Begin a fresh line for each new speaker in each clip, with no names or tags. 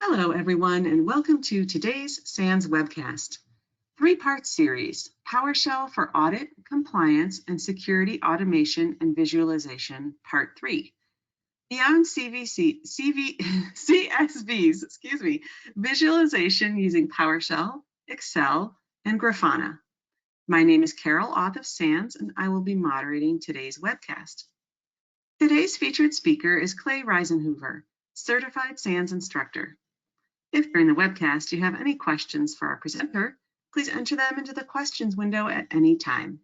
Hello, everyone, and welcome to today's SANS webcast. Three-part series, PowerShell for Audit, Compliance, and Security Automation and Visualization, Part 3. Beyond CSVs, visualization using PowerShell, Excel, and Grafana. My name is Carol Auth of SANS, and I will be moderating today's webcast. Today's featured speaker is Clay Risenhoover, Certified SANS Instructor. If during the webcast you have any questions for our presenter, please enter them into the questions window at any time.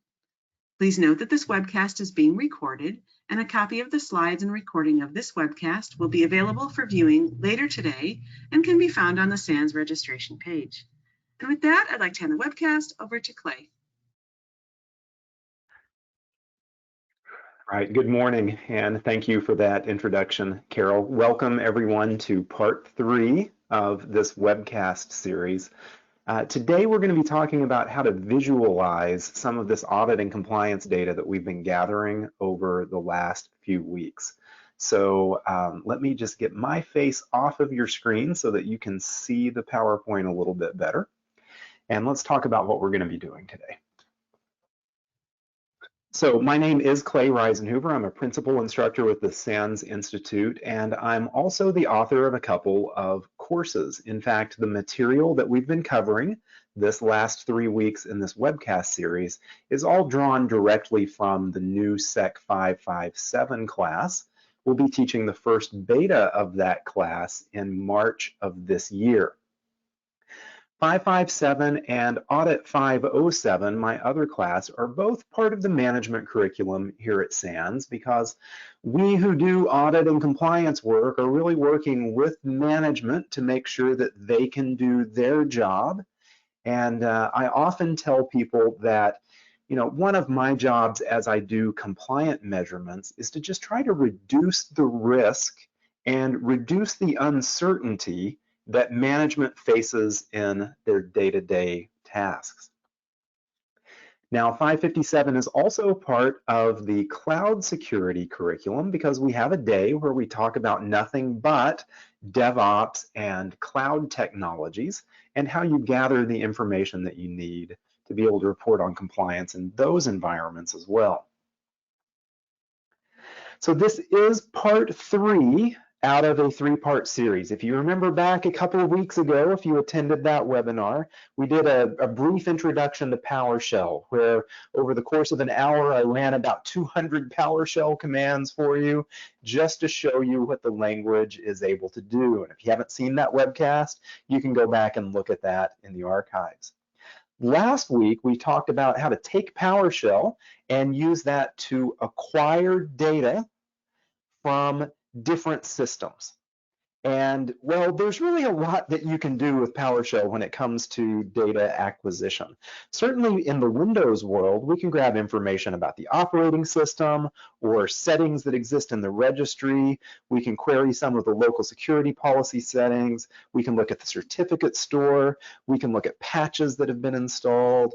Please note that this webcast is being recorded, and a copy of the slides and recording of this webcast will be available for viewing later today and can be found on the SANS registration page. And with that, I'd like to hand the webcast over to Clay.
All right, good morning, and thank you for that introduction, Carol. Welcome everyone to part 3 of this webcast series. Today we're going to be talking about how to visualize some of this audit and compliance data that we've been gathering over the last few weeks. So let me just get my face off of your screen so that you can see the PowerPoint a little bit better. And let's talk about what we're going to be doing today. So my name is Clay Risenhoover. I'm a principal instructor with the SANS Institute, and I'm also the author of a couple of courses. In fact, the material that we've been covering this last 3 weeks in this webcast series is all drawn directly from the new SEC 557 class. We'll be teaching the first beta of that class in March of this year. 557 and Audit 507, my other class, are both part of the management curriculum here at SANS because we who do audit and compliance work are really working with management to make sure that they can do their job. And I often tell people that, you know, one of my jobs as I do compliant measurements is to just try to reduce the risk and reduce the uncertainty that management faces in their day-to-day tasks. Now, 557 is also part of the cloud security curriculum because we have a day where we talk about nothing but DevOps and cloud technologies and how you gather the information that you need to be able to report on compliance in those environments as well. So this is part 3 out of a 3-part series. If you remember back a couple of weeks ago, if you attended that webinar, we did a brief introduction to PowerShell, where over the course of an hour, I ran about 200 PowerShell commands for you, just to show you what the language is able to do. And if you haven't seen that webcast, you can go back and look at that in the archives. Last week, we talked about how to take PowerShell and use that to acquire data from different systems. And well, there's really a lot that you can do with PowerShell when it comes to data acquisition. Certainly in the Windows world, we can grab information about the operating system or settings that exist in the registry. We can query some of the local security policy settings. We can look at the certificate store. We can look at patches that have been installed,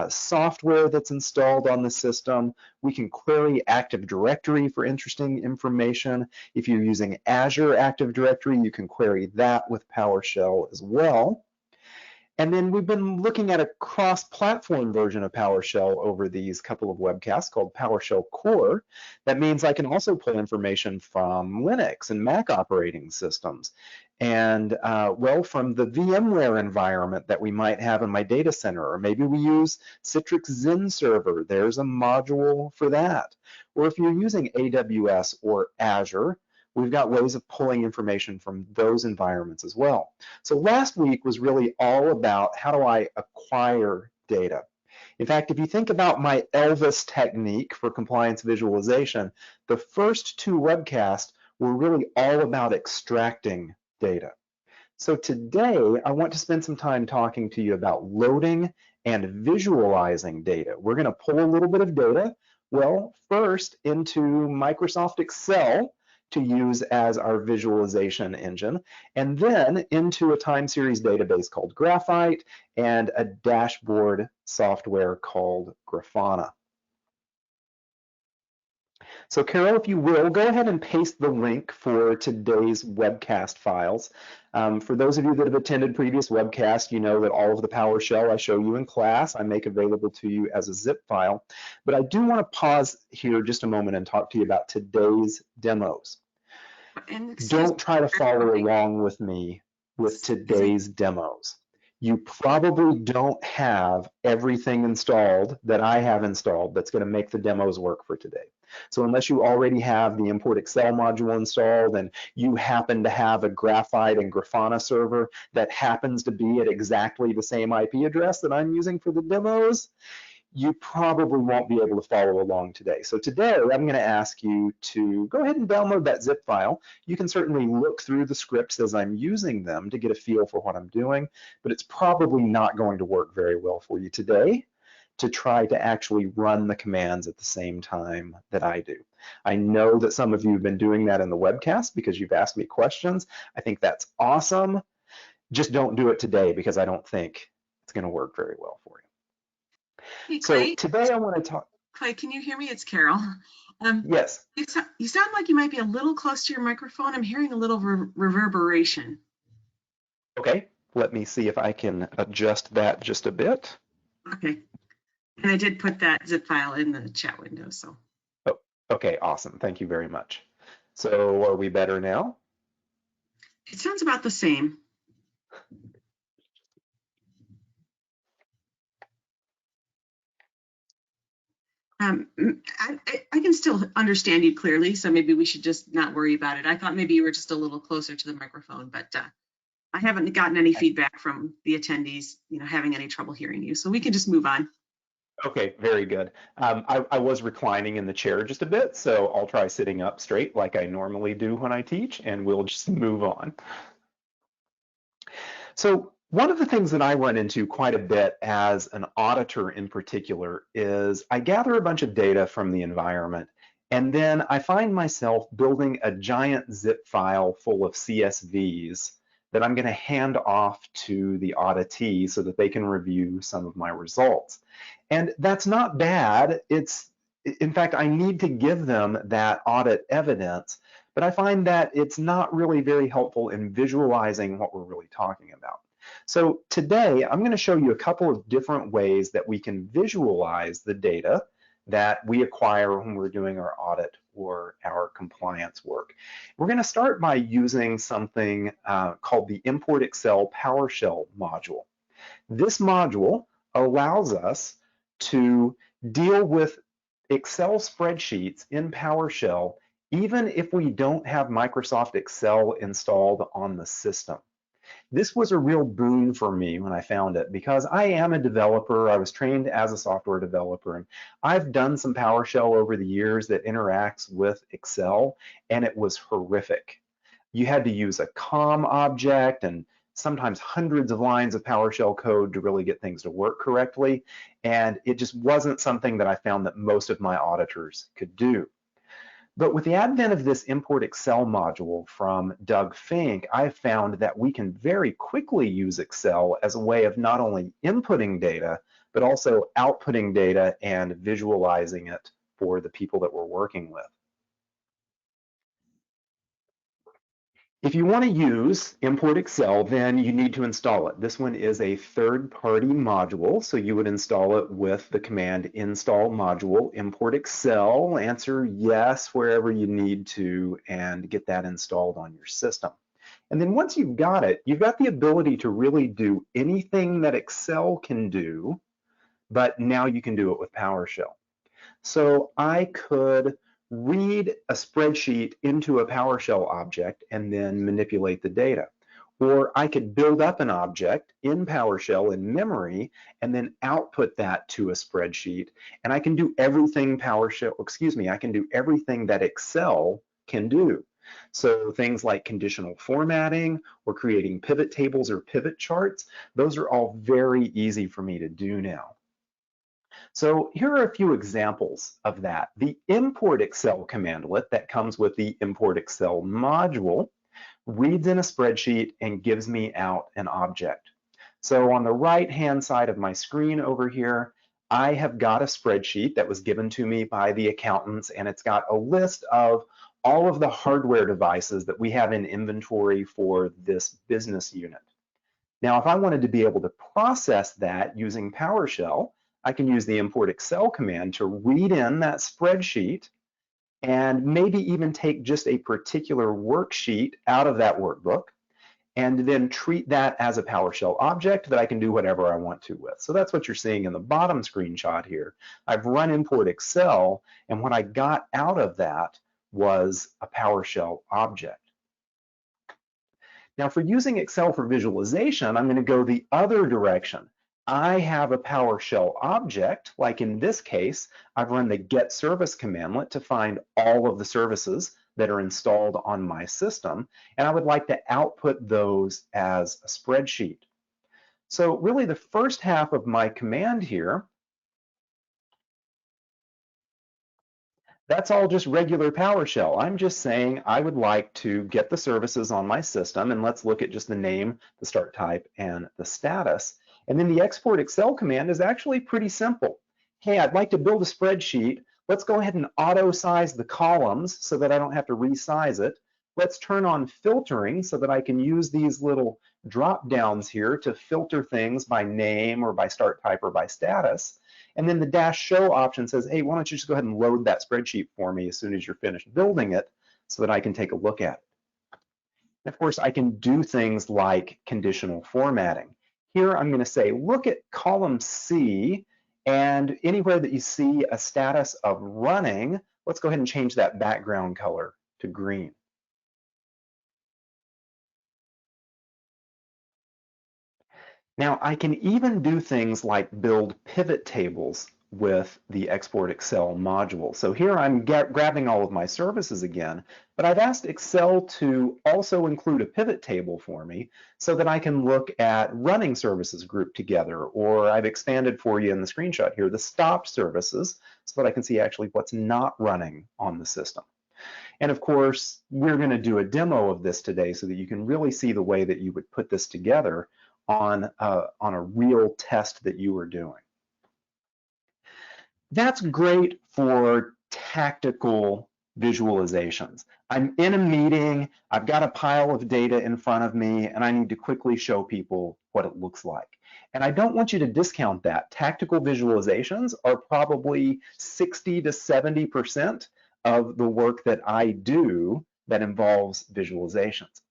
software that's installed on the system. We can query Active Directory for interesting information. If you're using Azure Active Directory, you can query that with PowerShell as well. And then we've been looking at a cross-platform version of PowerShell over these couple of webcasts called PowerShell Core. That means I can also pull information from Linux and Mac operating systems. And well, from the VMware environment that we might have in my data center, or maybe we use Citrix Zen Server, there's a module for that. Or if you're using AWS or Azure, we've got ways of pulling information from those environments as well. So last week was really all about how do I acquire data. In fact, if you think about my Elvis technique for compliance visualization, the first 2 webcasts were really all about extracting data. So today, I want to spend some time talking to you about loading and visualizing data. We're going to pull a little bit of data, well, first into Microsoft Excel, to use as our visualization engine, and then into a time series database called Graphite and a dashboard software called Grafana. So Carol, if you will, go ahead and paste the link for today's webcast files. For those of you that have attended previous webcasts, you know that all of the PowerShell I show you in class, I make available to you as a zip file. But I do want to pause here just a moment and talk to you about today's demos.
And excuse
Don't try to follow along with me with today's demos. You probably don't have everything installed that I have installed that's going to make the demos work for today. So unless you already have the ImportExcel module installed and you happen to have a Graphite and Grafana server that happens to be at exactly the same IP address that I'm using for the demos, you probably won't be able to follow along today. So today, I'm going to ask you to go ahead and download that zip file. You can certainly look through the scripts as I'm using them to get a feel for what I'm doing, but it's probably not going to work very well for you today to try to actually run the commands at the same time that I do. I know that some of you have been doing that in the webcast because you've asked me questions. I think that's awesome. Just don't do it today because I don't think it's going to work very well for you.
Hey,
So
Clay.
today I want to talk.
Clay, can you hear me? It's Carol.
Yes.
You sound like you might be a little close to your microphone. I'm hearing a little reverberation.
Okay, let me see if I can adjust that just a bit.
Okay. And I did put that zip file in the chat window, so.
Oh, okay, awesome. Thank you very much. So are we better now?
It sounds about the same. I can still understand you clearly, so maybe we should just not worry about it. I thought maybe you were just a little closer to the microphone, but I haven't gotten any feedback from the attendees, having any trouble hearing you. So we can just move on.
Okay, very good. I was reclining in the chair just a bit, so I'll try sitting up straight like I normally do when I teach, and we'll just move on. So one of the things that I run into quite a bit as an auditor in particular is I gather a bunch of data from the environment, and then I find myself building a giant zip file full of CSVs that I'm going to hand off to the auditee so that they can review some of my results. And that's not bad. In fact, I need to give them that audit evidence, but I find that it's not really very helpful in visualizing what we're really talking about. So today, I'm going to show you a couple of different ways that we can visualize the data that we acquire when we're doing our audit or our compliance work. We're going to start by using something called the ImportExcel PowerShell module. This module allows us to deal with Excel spreadsheets in PowerShell even if we don't have Microsoft Excel installed on the system. This was a real boon for me when I found it because I am a developer. I was trained as a software developer, and I've done some PowerShell over the years that interacts with Excel, and it was horrific. You had to use a COM object and sometimes hundreds of lines of PowerShell code to really get things to work correctly, and it just wasn't something that I found that most of my auditors could do. But with the advent of this ImportExcel module from Doug Fink, I found that we can very quickly use Excel as a way of not only inputting data, but also outputting data and visualizing it for the people that we're working with. If you want to use ImportExcel, then you need to install it. This one is a third-party module, so you would install it with the command install module ImportExcel, answer yes wherever you need to, and get that installed on your system. And then once you've got it, you've got the ability to really do anything that Excel can do, but now you can do it with PowerShell. So I could read a spreadsheet into a PowerShell object and then manipulate the data. Or I could build up an object in PowerShell in memory and then output that to a spreadsheet. And I can do everything I can do everything that Excel can do. So things like conditional formatting or creating pivot tables or pivot charts, those are all very easy for me to do now. So here are a few examples of that. The ImportExcel commandlet that comes with the ImportExcel module reads in a spreadsheet and gives me out an object. So on the right-hand side of my screen over here, I have got a spreadsheet that was given to me by the accountants, and it's got a list of all of the hardware devices that we have in inventory for this business unit. Now, if I wanted to be able to process that using PowerShell, I can use the ImportExcel command to read in that spreadsheet and maybe even take just a particular worksheet out of that workbook and then treat that as a PowerShell object that I can do whatever I want to with. So that's what you're seeing in the bottom screenshot here. I've run ImportExcel, and what I got out of that was a PowerShell object. Now, for using Excel for visualization, I'm going to go the other direction. I have a PowerShell object, like in this case, I've run the get service commandlet to find all of the services that are installed on my system, and I would like to output those as a spreadsheet. So really the first half of my command here, that's all just regular PowerShell. I'm just saying I would like to get the services on my system, and let's look at just the name, the start type, and the status. And then the export Excel command is actually pretty simple. Hey, I'd like to build a spreadsheet. Let's go ahead and auto size the columns so that I don't have to resize it. Let's turn on filtering so that I can use these little drop downs here to filter things by name or by start type or by status. And then the dash show option says, hey, why don't you just go ahead and load that spreadsheet for me as soon as you're finished building it so that I can take a look at it. And of course, I can do things like conditional formatting. Here, I'm going to say, look at column C, and anywhere that you see a status of running, let's go ahead and change that background color to green. Now, I can even do things like build pivot tables with the Export Excel module. So here I'm grabbing all of my services again, but I've asked Excel to also include a pivot table for me so that I can look at running services grouped together, or I've expanded for you in the screenshot here, the stopped services, so that I can see actually what's not running on the system. And of course, we're going to do a demo of this today so that you can really see the way that you would put this together on a real test that you were doing. That's great for tactical visualizations. I'm in a meeting, I've got a pile of data in front of me, and I need to quickly show people what it looks like. And I don't want you to discount that. Tactical visualizations are probably 60 to 70% of the work that I do that involves visualizations.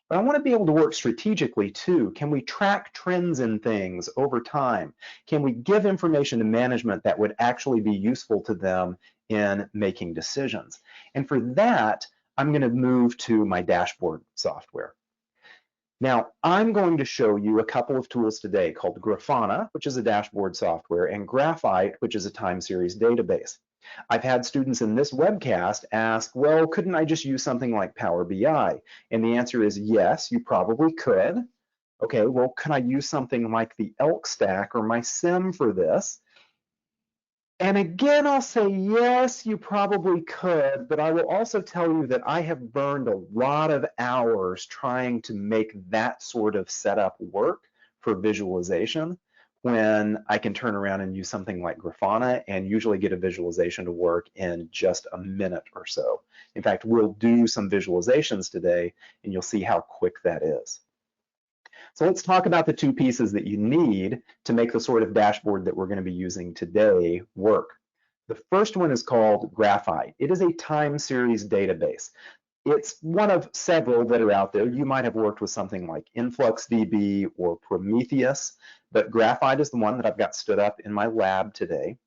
But I want to be able to work strategically too. Can we track trends in things over time? Can we give information to management that would actually be useful to them in making decisions? And for that, I'm going to move to my dashboard software. Now, I'm going to show you a couple of tools today called Grafana, which is a dashboard software, and Graphite, which is a time series database. I've had students in this webcast ask, well, couldn't I just use something like Power BI? And the answer is yes, you probably could. Okay, well, can I use something like the Elk Stack or my SIM for this? And again, I'll say yes, you probably could, but I will also tell you that I have burned a lot of hours trying to make that sort of setup work for visualization, when I can turn around and use something like Grafana and usually get a visualization to work in just a minute or so. In fact, we'll do some visualizations today and you'll see how quick that is. So let's talk about the two pieces that you need to make the sort of dashboard that we're going to be using today work. The first one is called Graphite. It is a time series database. It's one of several that are out there. You might have worked with something like InfluxDB or Prometheus, but Graphite is the one that I've got stood up in my lab today.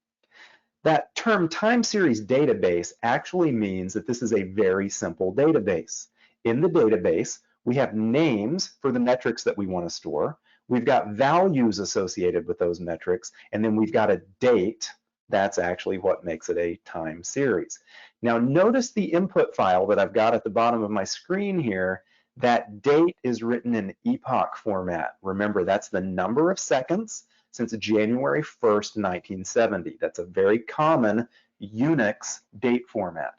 That term time series database actually means that this is a very simple database. In the database, we have names for the metrics that we want to store. We've got values associated with those metrics, and then we've got a date. That's actually what makes it a time series. Now notice the input file that I've got at the bottom of my screen here. That date is written in epoch format. Remember, that's the number of seconds since January 1st, 1970. That's a very common Unix date format.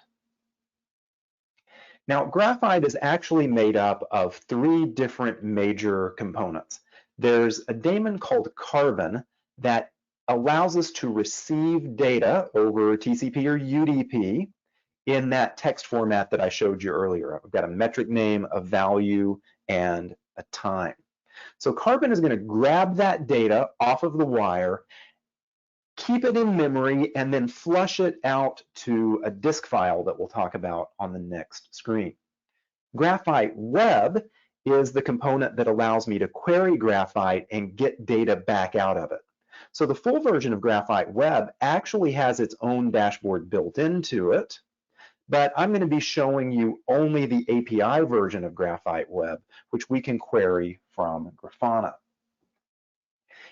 Now, Graphite is actually made up of three different major components. There's a daemon called Carbon that allows us to receive data over TCP or UDP in that text format that I showed you earlier. I've got a metric name, a value, and a time. So Carbon is going to grab that data off of the wire, keep it in memory, and then flush it out to a disk file that we'll talk about on the next screen. Graphite Web is the component that allows me to query Graphite and get data back out of it. So the full version of Graphite Web actually has its own dashboard built into it, but I'm going to be showing you only the API version of Graphite Web, which we can query from Grafana.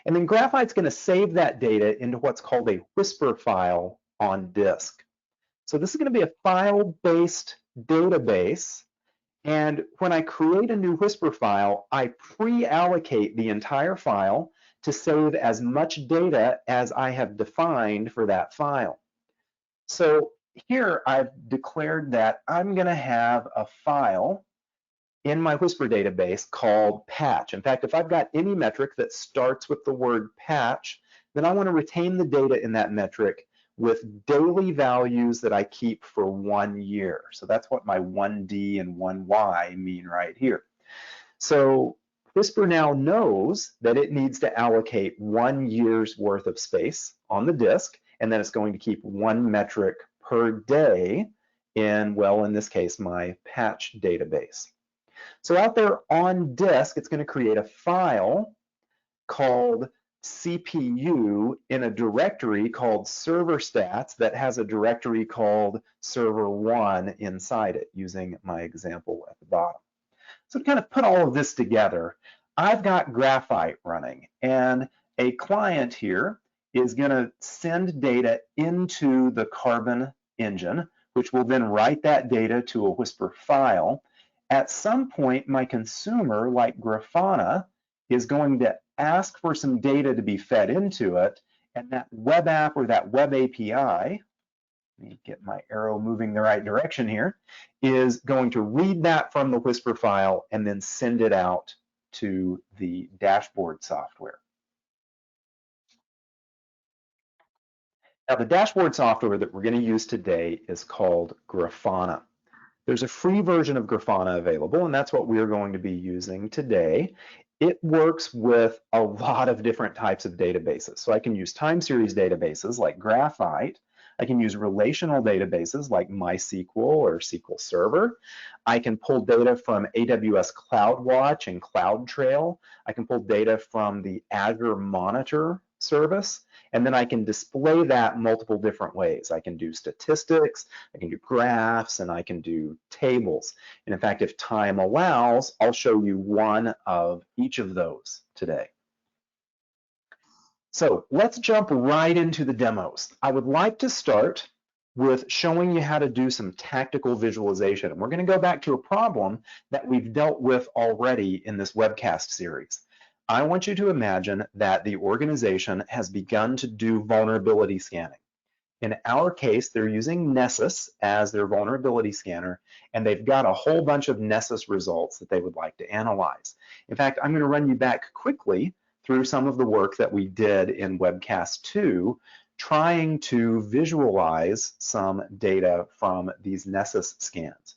And then Graphite's going to save that data into what's called a Whisper file on disk. So this is going to be a file-based database. And when I create a new Whisper file, I pre-allocate the entire file to save as much data as I have defined for that file. So here I've declared that I'm going to have a file in my Whisper database called patch. In fact, if I've got any metric that starts with the word patch, then I want to retain the data in that metric with daily values that I keep for 1 year. So that's what my 1D and 1Y mean right here. So Whisper now knows that it needs to allocate 1 year's worth of space on the disk, and then it's going to keep 1 metric per day in, well, in this case, my patch database. So out there on disk, it's going to create a file called CPU in a directory called server stats that has a directory called server1 inside it, using my example at the bottom. So to kind of put all of this together, I've got Graphite running, and a client here is going to send data into the Carbon engine, which will then write that data to a Whisper file. At some point, my consumer, like Grafana, is going to ask for some data to be fed into it, and that web app or that web API, let me get my arrow moving the right direction here, is going to read that from the Whisper file and then send it out to the dashboard software. Now, the dashboard software that we're going to use today is called Grafana. There's a free version of Grafana available, and that's what we're going to be using today. It works with a lot of different types of databases. So I can use time series databases like Graphite. I can use relational databases like MySQL or SQL Server. I can pull data from AWS CloudWatch and CloudTrail. I can pull data from the Azure Monitor service, and then I can display that multiple different ways. I can do statistics, I can do graphs, and I can do tables. And in fact, if time allows, I'll show you one of each of those today. So let's jump right into the demos. I would like to start with showing you how to do some tactical visualization. And we're going to go back to a problem that we've dealt with already in this webcast series. I want you to imagine that the organization has begun to do vulnerability scanning. In our case, they're using Nessus as their vulnerability scanner, and they've got a whole bunch of Nessus results that they would like to analyze. In fact, I'm going to run you back quickly through some of the work that we did in Webcast 2, trying to visualize some data from these Nessus scans.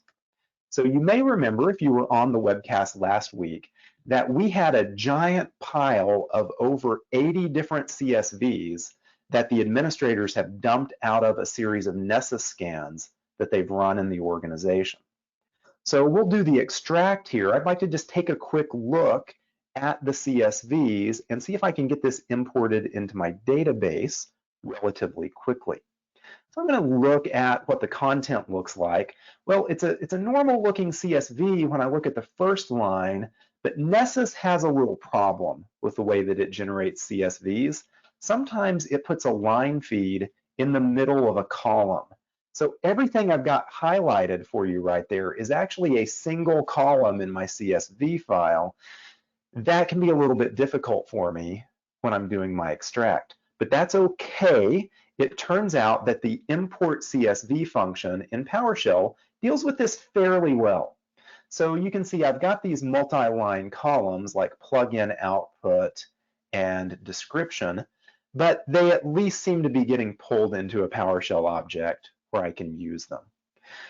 So you may remember, if you were on the webcast last week, that we had a giant pile of over 80 different CSVs that the administrators have dumped out of a series of Nessus scans that they've run in the organization. So we'll do the extract here. I'd like to just take a quick look at the CSVs and see if I can get this imported into my database relatively quickly. So I'm going to look at what the content looks like. Well, it's a normal looking CSV when I look at the first line, but Nessus has a little problem with the way that it generates CSVs. Sometimes it puts a line feed in the middle of a column. So everything I've got highlighted for you right there is actually a single column in my CSV file. That can be a little bit difficult for me when I'm doing my extract, but that's okay. It turns out that the import CSV function in PowerShell deals with this fairly well. So you can see I've got these multi-line columns like plugin output and description, but they at least seem to be getting pulled into a PowerShell object where I can use them.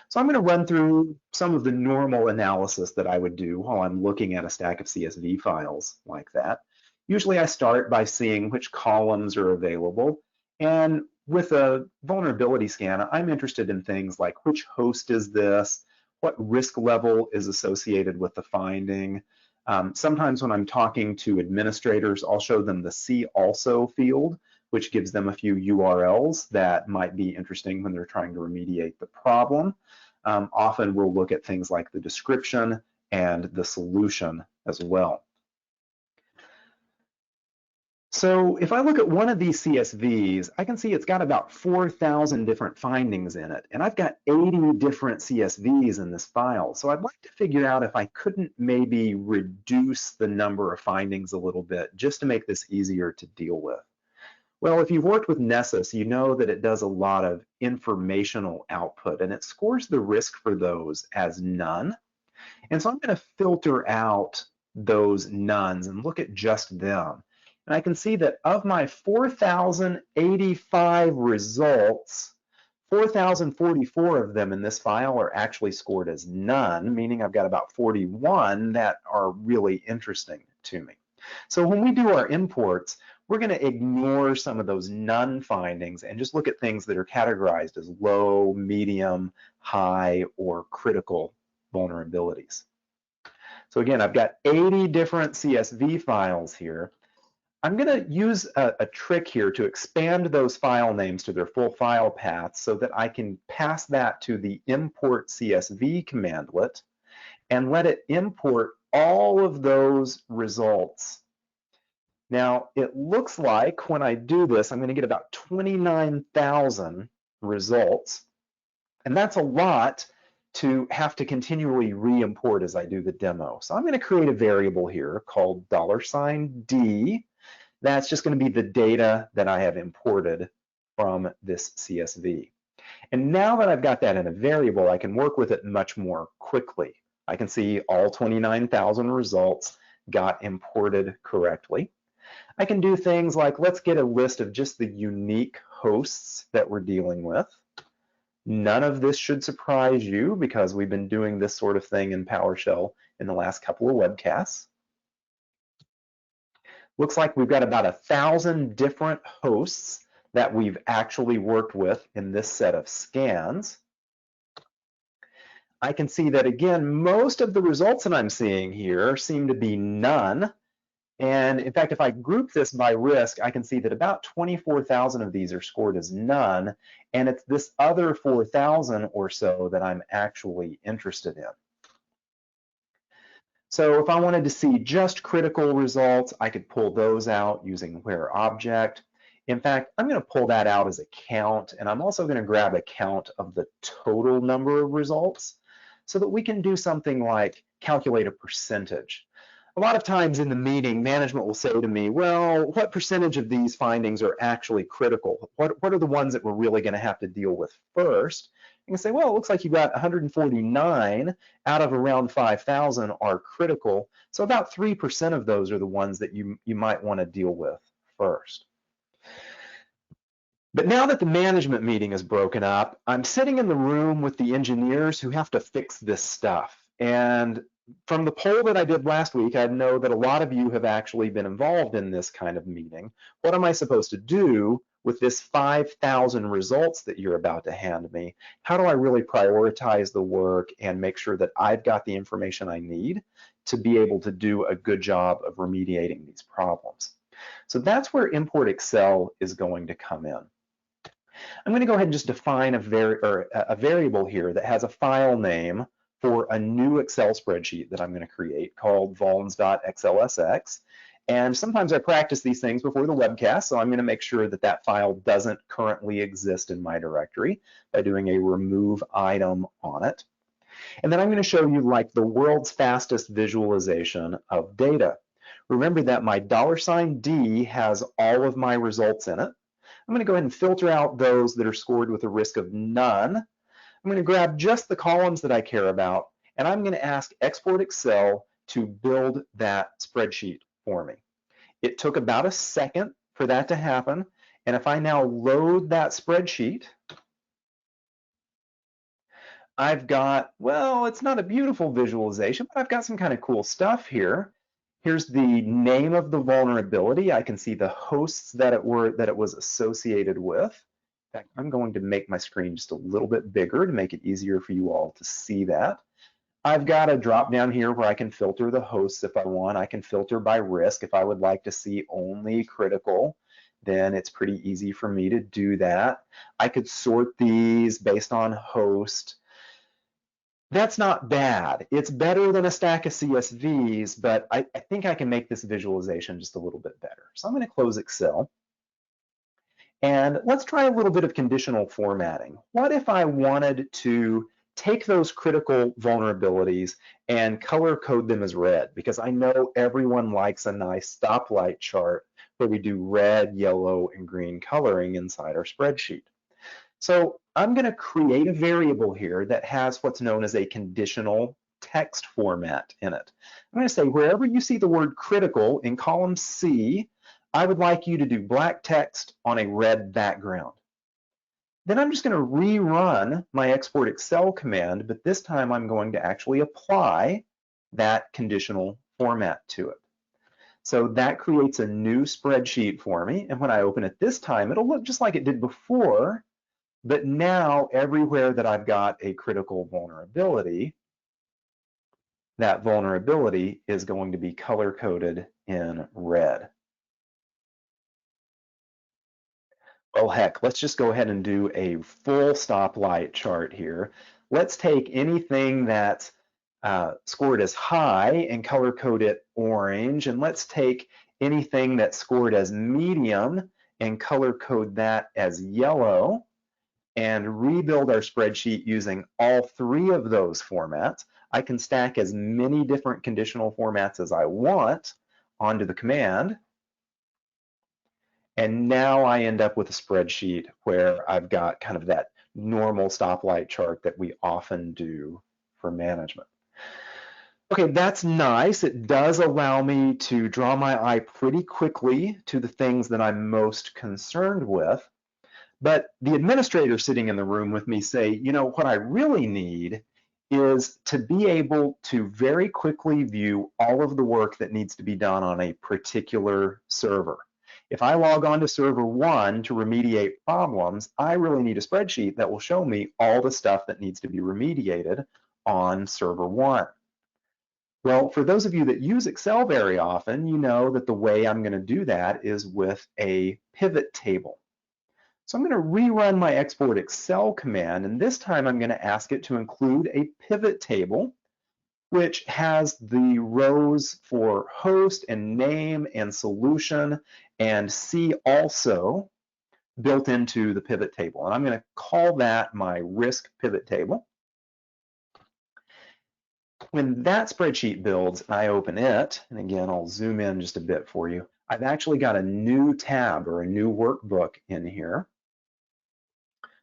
So I'm going to run through some of the normal analysis that I would do while I'm looking at a stack of CSV files like that. Usually I start by seeing which columns are available, and with a vulnerability scan, I'm interested in things like which host is this, what risk level is associated with the finding. Sometimes when I'm talking to administrators, I'll show them the See Also field, which gives them a few URLs that might be interesting when they're trying to remediate the problem. Often we'll look at things like the description and the solution as well. So if I look at one of these CSVs, I can see it's got about 4,000 different findings in it, and I've got 80 different CSVs in this file. So I'd like to figure out if I couldn't maybe reduce the number of findings a little bit just to make this easier to deal with. Well, if you've worked with Nessus, you know that it does a lot of informational output, and it scores the risk for those as none. And so I'm going to filter out those nones and look at just them. And I can see that of my 4,085 results, 4,044 of them in this file are actually scored as none, meaning I've got about 41 that are really interesting to me. So when we do our imports, we're going to ignore some of those none findings and just look at things that are categorized as low, medium, high, or critical vulnerabilities. So again, I've got 80 different CSV files here. I'm going to use a trick here to expand those file names to their full file paths so that I can pass that to the import CSV commandlet and let it import all of those results. Now, it looks like when I do this, I'm going to get about 29,000 results, and that's a lot to have to continually re-import as I do the demo. So I'm going to create a variable here called $D. That's just going to be the data that I have imported from this CSV. And now that I've got that in a variable, I can work with it much more quickly. I can see all 29,000 results got imported correctly. I can do things like, let's get a list of just the unique hosts that we're dealing with. None of this should surprise you because we've been doing this sort of thing in PowerShell in the last couple of webcasts. Looks like we've got about 1,000 different hosts that we've actually worked with in this set of scans. I can see that, again, most of the results that I'm seeing here seem to be none. And in fact, if I group this by risk, I can see that about 24,000 of these are scored as none, and it's this other 4,000 or so that I'm actually interested in. So if I wanted to see just critical results, I could pull those out using where object. In fact, I'm going to pull that out as a count, and I'm also going to grab a count of the total number of results so that we can do something like calculate a percentage. A lot of times in the meeting, management will say to me, well, what percentage of these findings are actually critical? What are the ones that we're really going to have to deal with first? You can say, well, it looks like you've got 149 out of around 5,000 are critical. So about 3% of those are the ones that you might want to deal with first. But now that the management meeting is broken up, I'm sitting in the room with the engineers who have to fix this stuff. And from the poll that I did last week, I know that a lot of you have actually been involved in this kind of meeting. What am I supposed to do with this 5,000 results that you're about to hand me? How do I really prioritize the work and make sure that I've got the information I need to be able to do a good job of remediating these problems? So that's where ImportExcel is going to come in. I'm going to go ahead and just define a variable here that has a file name for a new Excel spreadsheet that I'm going to create called vulns.xlsx. And sometimes I practice these things before the webcast, so I'm going to make sure that that file doesn't currently exist in my directory by doing a remove item on it. And then I'm going to show you like the world's fastest visualization of data. Remember that my $D has all of my results in it. I'm going to go ahead and filter out those that are scored with a risk of none. I'm going to grab just the columns that I care about, and I'm going to ask ImportExcel to build that spreadsheet for me. It took about a second for that to happen. And if I now load that spreadsheet, I've got, well, it's not a beautiful visualization, but I've got some kind of cool stuff here. Here's the name of the vulnerability. I can see the hosts that it was associated with. In fact, I'm going to make my screen just a little bit bigger to make it easier for you all to see that. I've got a drop down here where I can filter the hosts if I want. I can filter by risk. If I would like to see only critical, then it's pretty easy for me to do that. I could sort these based on host. That's not bad. It's better than a stack of CSVs, but I think I can make this visualization just a little bit better. So I'm going to close Excel. And let's try a little bit of conditional formatting. What if I wanted to take those critical vulnerabilities and color code them as red? Because I know everyone likes a nice stoplight chart where we do red, yellow, and green coloring inside our spreadsheet. So I'm going to create a variable here that has what's known as a conditional text format in it. I'm going to say wherever you see the word critical in column C, I would like you to do black text on a red background. Then I'm just going to rerun my export Excel command, but this time I'm going to actually apply that conditional format to it. So that creates a new spreadsheet for me. And when I open it this time, it'll look just like it did before. But now everywhere that I've got a critical vulnerability, that vulnerability is going to be color-coded in red. Well, heck, let's just go ahead and do a full stoplight chart here. Let's take anything that's scored as high and color code it orange, and let's take anything that's scored as medium and color code that as yellow, and rebuild our spreadsheet using all three of those formats. I can stack as many different conditional formats as I want onto the command. And now I end up with a spreadsheet where I've got kind of that normal stoplight chart that we often do for management. Okay, that's nice. It does allow me to draw my eye pretty quickly to the things that I'm most concerned with. But the administrator sitting in the room with me say, you know, what I really need is to be able to very quickly view all of the work that needs to be done on a particular server. If I log on to server 1 to remediate problems, I really need a spreadsheet that will show me all the stuff that needs to be remediated on server 1. Well, for those of you that use Excel very often, you know that the way I'm going to do that is with a pivot table. So I'm going to rerun my export Excel command, and this time I'm going to ask it to include a pivot table, which has the rows for host and name and solution and see also built into the pivot table. And I'm going to call that my risk pivot table. When that spreadsheet builds, I open it, and again, I'll zoom in just a bit for you. I've actually got a new tab or a new workbook in here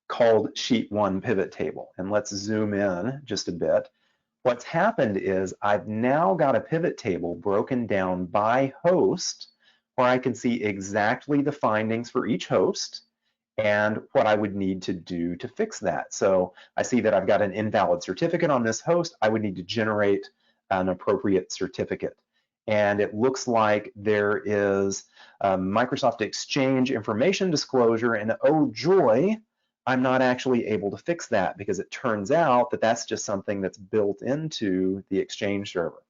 called Sheet 1 Pivot Table. And let's zoom in just a bit. What's happened is I've now got a pivot table broken down by host where I can see exactly the findings for each host and what I would need to do to fix that. So I see that I've got an invalid certificate on this host. I would need to generate an appropriate certificate. And it looks like there is a Microsoft Exchange information disclosure, and oh joy, I'm not actually able to fix that because it turns out that that's just something that's built into the Exchange server.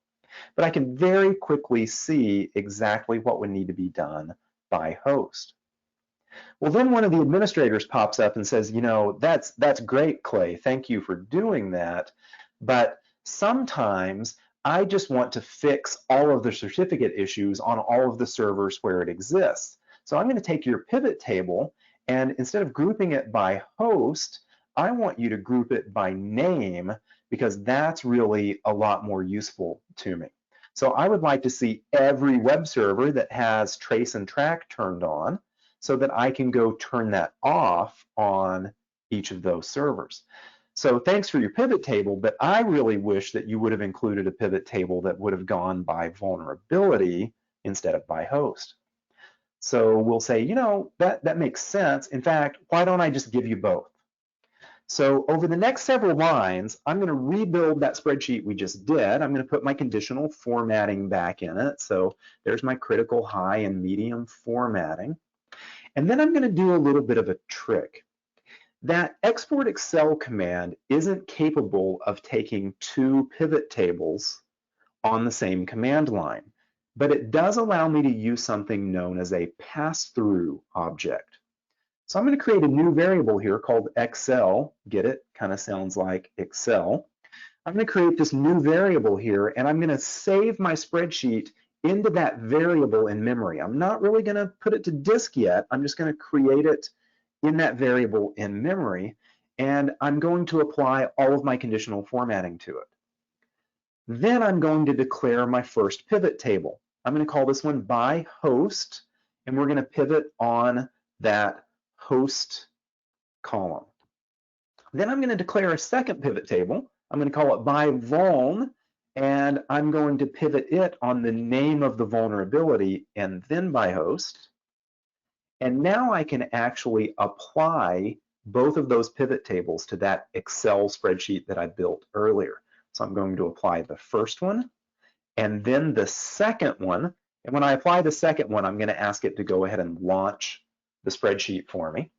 But I can very quickly see exactly what would need to be done by host. Well, then one of the administrators pops up and says, you know, that's great, Clay. Thank you for doing that. But sometimes I just want to fix all of the certificate issues on all of the servers where it exists. So I'm going to take your pivot table, and instead of grouping it by host, I want you to group it by name because that's really a lot more useful to me. So I would like to see every web server that has trace and track turned on so that I can go turn that off on each of those servers. So thanks for your pivot table, but I really wish that you would have included a pivot table that would have gone by vulnerability instead of by host. So we'll say, you know, that makes sense. In fact, why don't I just give you both? So over the next several lines, I'm going to rebuild that spreadsheet we just did. I'm going to put my conditional formatting back in it. So there's my critical, high, and medium formatting. And then I'm going to do a little bit of a trick. That export Excel command isn't capable of taking two pivot tables on the same command line, but it does allow me to use something known as a pass-through object. So I'm going to create a new variable here called Excel. Get it? Kind of sounds like Excel. I'm going to create this new variable here, and I'm going to save my spreadsheet into that variable in memory. I'm not really going to put it to disk yet. I'm just going to create it in that variable in memory, and I'm going to apply all of my conditional formatting to it. Then I'm going to declare my first pivot table. I'm going to call this one by host, and we're going to pivot on that host column. Then I'm going to declare a second pivot table. I'm going to call it by vuln, and I'm going to pivot it on the name of the vulnerability and then by host. And now I can actually apply both of those pivot tables to that Excel spreadsheet that I built earlier. So I'm going to apply the first one and then the second one. And when I apply the second one, I'm going to ask it to go ahead and launch the spreadsheet for me.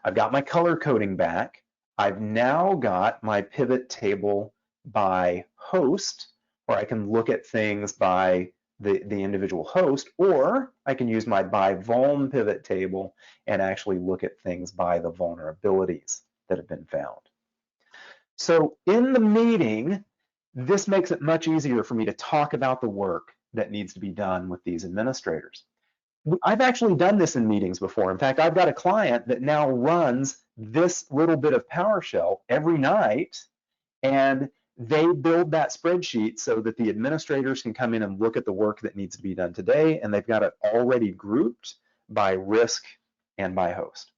I've got my color coding back. I've now got my pivot table by host, where I can look at things by the individual host, or I can use my by vuln pivot table and actually look at things by the vulnerabilities that have been found. So in the meeting, this makes it much easier for me to talk about the work that needs to be done with these administrators. I've actually done this in meetings before. In fact, I've got a client that now runs this little bit of PowerShell every night, and they build that spreadsheet so that the administrators can come in and look at the work that needs to be done today, and they've got it already grouped by risk and by host.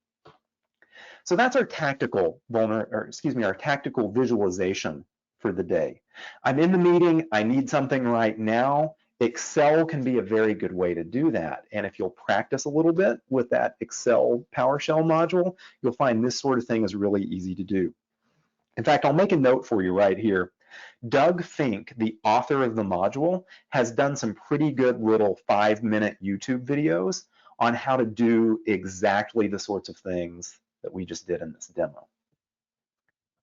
So that's our tactical our tactical visualization for the day. I'm in the meeting, I need something right now. Excel can be a very good way to do that. And if you'll practice a little bit with that Excel PowerShell module, you'll find this sort of thing is really easy to do. In fact, I'll make a note for you right here. Doug Fink, the author of the module, has done some pretty good little 5-minute YouTube videos on how to do exactly the sorts of things that we just did in this demo.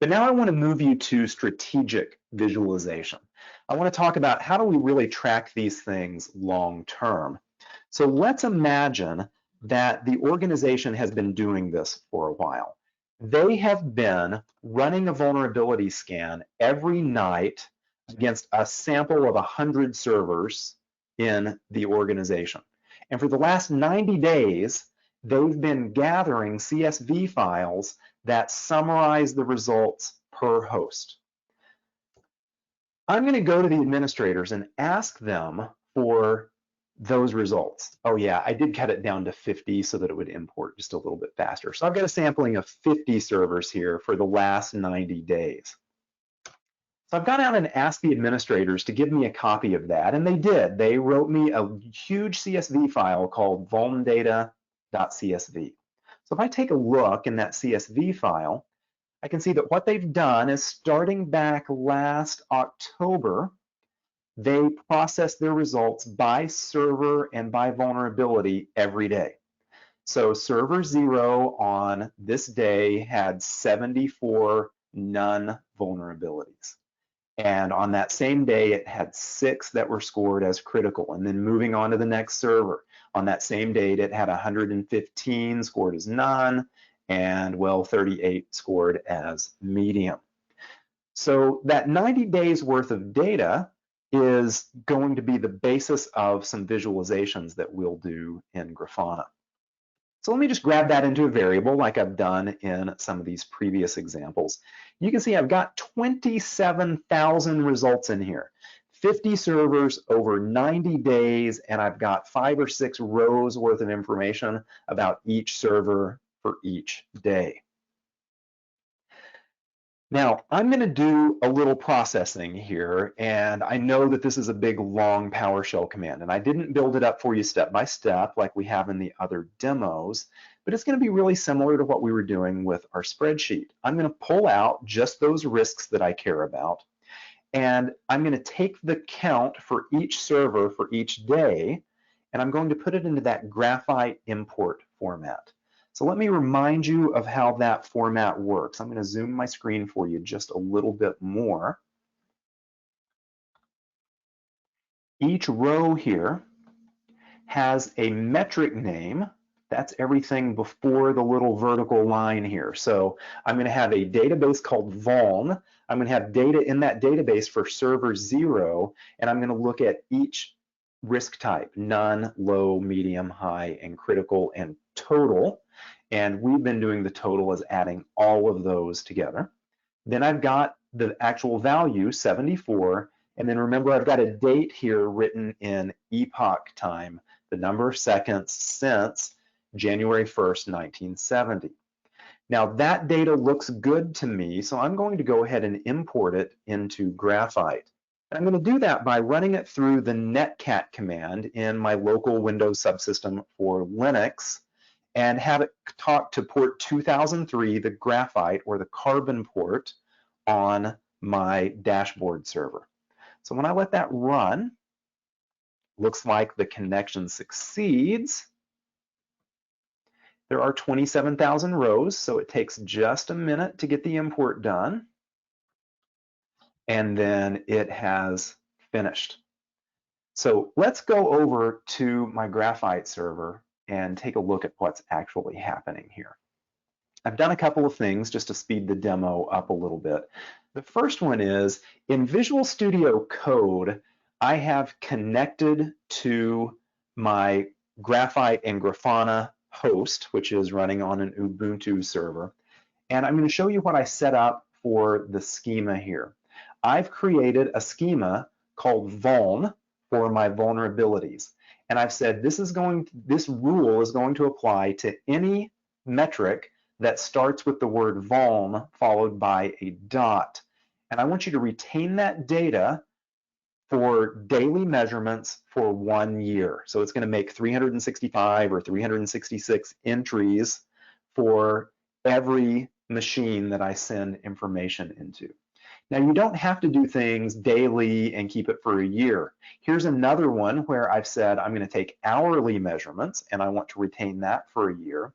But now I want to move you to strategic visualization. I want to talk about how do we really track these things long term. So let's imagine that the organization has been doing this for a while. They have been running a vulnerability scan every night against a sample of 100 servers in the organization. And for the last 90 days, they've been gathering CSV files that summarize the results per host. I'm going to go to the administrators and ask them for those results. Oh yeah, I did cut it down to 50 so that it would import just a little bit faster. So I've got a sampling of 50 servers here for the last 90 days. So I've gone out and asked the administrators to give me a copy of that, and they did. They wrote me a huge CSV file called vulndata.csv. So if I take a look in that CSV file, I can see that what they've done is starting back last October, they process their results by server and by vulnerability every day. So server 0 on this day had 74 none vulnerabilities. And on that same day, it had 6 that were scored as critical. And then moving on to the next server, on that same date, it had 115 scored as none, and well, 38 scored as medium. So that 90 days worth of data is going to be the basis of some visualizations that we'll do in Grafana. So let me just grab that into a variable like I've done in some of these previous examples. You can see I've got 27,000 results in here, 50 servers over 90 days, and I've got 5 or 6 rows worth of information about each server for each day. Now, I'm going to do a little processing here, and I know that this is a big, long PowerShell command, and I didn't build it up for you step by step like we have in the other demos, but it's going to be really similar to what we were doing with our spreadsheet. I'm going to pull out just those risks that I care about, and I'm going to take the count for each server for each day, and I'm going to put it into that Graphite import format. So let me remind you of how that format works. I'm going to zoom my screen for you just a little bit more. Each row here has a metric name. That's everything before the little vertical line here. So I'm going to have a database called Vuln. I'm going to have data in that database for server 0, and I'm going to look at each risk type: none, low, medium, high, and critical, and total. And we've been doing the total as adding all of those together. Then I've got the actual value, 74, and then remember I've got a date here written in epoch time, the number of seconds since January 1st, 1970. Now that data looks good to me, so I'm going to go ahead and import it into Graphite. I'm going to do that by running it through the netcat command in my local Windows subsystem for Linux, and have it talk to port 2003, the Graphite or the Carbon port on my dashboard server. So when I let that run, looks like the connection succeeds. There are 27,000 rows, so it takes just a minute to get the import done. And then it has finished. So let's go over to my Graphite server and take a look at what's actually happening here. I've done a couple of things just to speed the demo up a little bit. The first one is in Visual Studio Code, I have connected to my Graphite and Grafana host, which is running on an Ubuntu server. And I'm going to show you what I set up for the schema here. I've created a schema called Vuln for my vulnerabilities. And I've said this rule is going to apply to any metric that starts with the word vuln followed by a dot. And I want you to retain that data for daily measurements for 1 year. So it's going to make 365 or 366 entries for every machine that I send information into. Now, you don't have to do things daily and keep it for a year. Here's another one where I've said I'm going to take hourly measurements and I want to retain that for a year.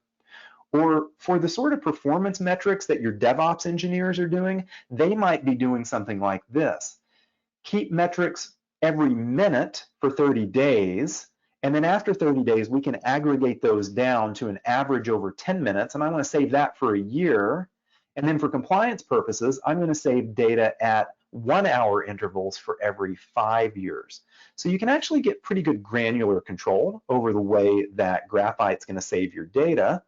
Or for the sort of performance metrics that your DevOps engineers are doing, they might be doing something like this. Keep metrics every minute for 30 days, and then after 30 days, we can aggregate those down to an average over 10 minutes, and I want to save that for a year. And then for compliance purposes, I'm going to save data at 1 hour intervals for every 5 years. So you can actually get pretty good granular control over the way that Graphite's going to save your data.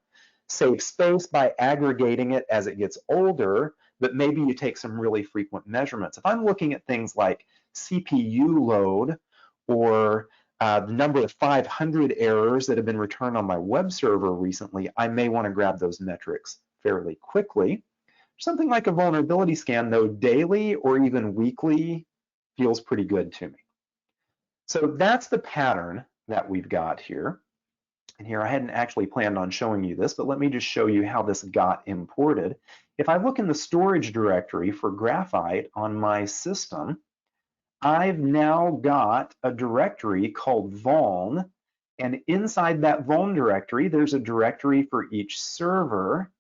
Save space by aggregating it as it gets older, but maybe you take some really frequent measurements. If I'm looking at things like CPU load or the number of 500 errors that have been returned on my web server recently, I may want to grab those metrics fairly quickly. Something like a vulnerability scan, though, daily or even weekly feels pretty good to me. So that's the pattern that we've got here. And here, I hadn't actually planned on showing you this, but let me just show you how this got imported. If I look in the storage directory for Graphite on my system, I've now got a directory called Vuln, and inside that Vuln directory, there's a directory for each server,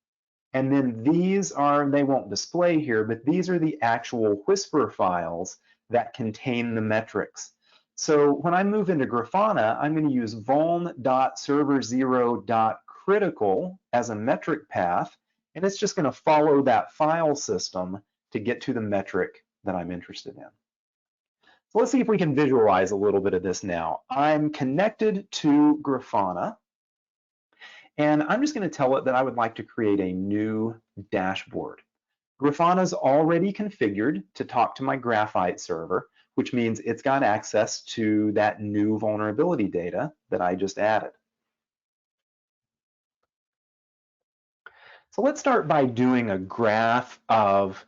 and then these are, they won't display here, but these are the actual Whisper files that contain the metrics. So when I move into Grafana, I'm going to use vuln.server0.critical as a metric path, and it's just going to follow that file system to get to the metric that I'm interested in. So let's see if we can visualize a little bit of this now. I'm connected to Grafana, and I'm just going to tell it that I would like to create a new dashboard. Grafana's already configured to talk to my Graphite server, which means it's got access to that new vulnerability data that I just added. So let's start by doing a graph of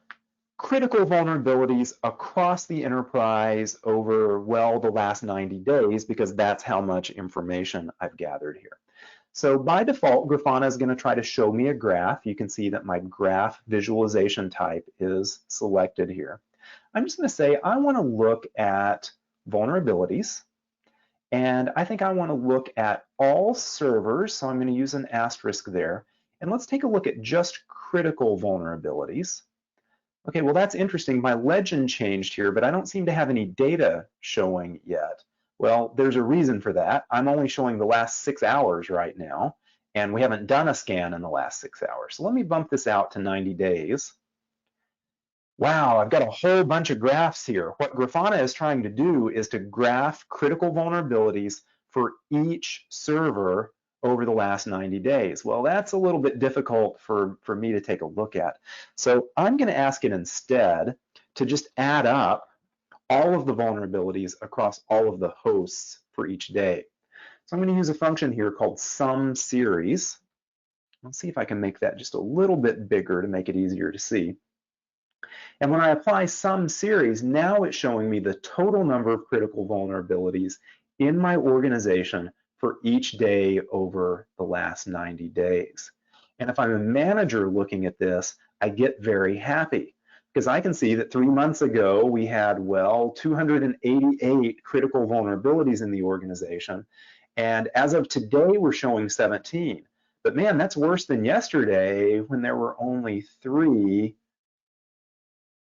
critical vulnerabilities across the enterprise over, well, the last 90 days, because that's how much information I've gathered here. So by default, Grafana is going to try to show me a graph. You can see that my graph visualization type is selected here. I'm just going to say I want to look at vulnerabilities, and I think I want to look at all servers, so I'm going to use an asterisk there. And let's take a look at just critical vulnerabilities. Okay, well, that's interesting. My legend changed here, but I don't seem to have any data showing yet. Well, there's a reason for that. I'm only showing the last 6 hours right now, and we haven't done a scan in the last 6 hours. So let me bump this out to 90 days. Wow, I've got a whole bunch of graphs here. What Grafana is trying to do is to graph critical vulnerabilities for each server over the last 90 days. Well, that's a little bit difficult for me to take a look at. So I'm going to ask it instead to just add up all of the vulnerabilities across all of the hosts for each day. So I'm going to use a function here called SumSeries. Let's see if I can make that just a little bit bigger to make it easier to see. And when I apply SumSeries, now it's showing me the total number of critical vulnerabilities in my organization for each day over the last 90 days. And if I'm a manager looking at this, I get very happy because I can see that 3 months ago we had, well, 288 critical vulnerabilities in the organization. And as of today, we're showing 17. But man, that's worse than yesterday when there were only 3.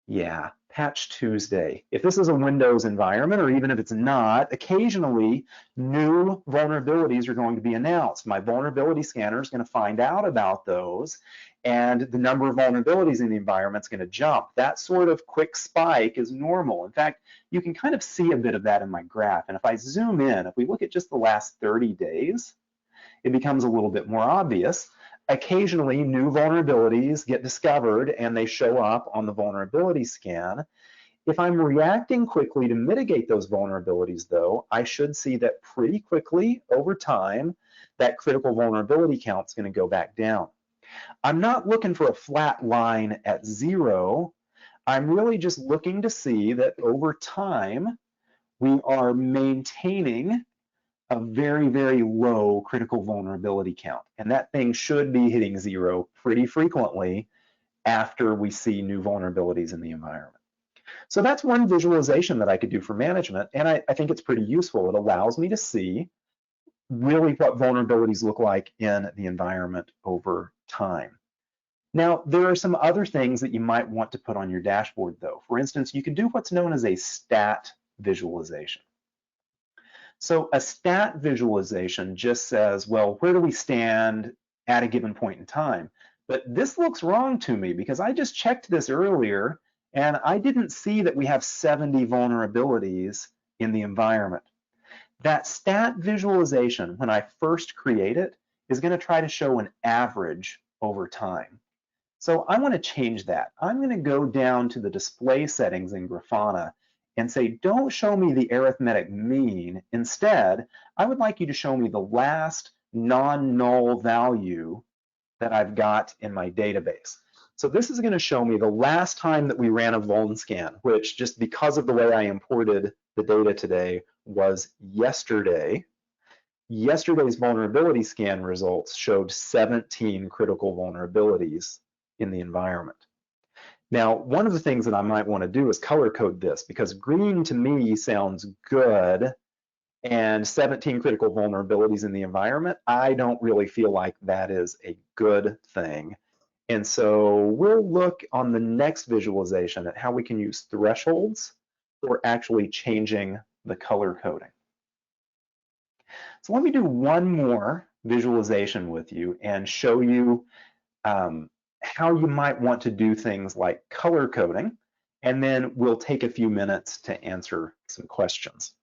Yeah, Patch Tuesday. If this is a Windows environment, or even if it's not, occasionally new vulnerabilities are going to be announced. My vulnerability scanner is going to find out about those, and the number of vulnerabilities in the environment is going to jump. That sort of quick spike is normal. In fact, you can kind of see a bit of that in my graph. And if I zoom in, if we look at just the last 30 days, it becomes a little bit more obvious. Occasionally, new vulnerabilities get discovered and they show up on the vulnerability scan. If I'm reacting quickly to mitigate those vulnerabilities, though, I should see that pretty quickly over time, that critical vulnerability count is going to go back down. I'm not looking for a flat line at 0. I'm really just looking to see that over time, we are maintaining a very, very low critical vulnerability count. And that thing should be hitting 0 pretty frequently after we see new vulnerabilities in the environment. So that's one visualization that I could do for management, and I think it's pretty useful. It allows me to see really what vulnerabilities look like in the environment over time. Now, there are some other things that you might want to put on your dashboard, though. For instance, you can do what's known as a stat visualization. So a stat visualization just says, well, where do we stand at a given point in time? But this looks wrong to me because I just checked this earlier and I didn't see that we have 70 vulnerabilities in the environment. That stat visualization, when I first create it, is going to try to show an average over time. So I want to change that. I'm going to go down to the display settings in Grafana and say, don't show me the arithmetic mean. Instead, I would like you to show me the last non-null value that I've got in my database. So this is going to show me the last time that we ran a vuln scan, which just because of the way I imported the data today was yesterday. Yesterday's vulnerability scan results showed 17 critical vulnerabilities in the environment. Now, one of the things that I might want to do is color code this because green to me sounds good and 17 critical vulnerabilities in the environment, I don't really feel like that is a good thing. And so we'll look on the next visualization at how we can use thresholds for actually changing the color coding. So let me do one more visualization with you and show you how you might want to do things like color coding, and then we'll take a few minutes to answer some questions.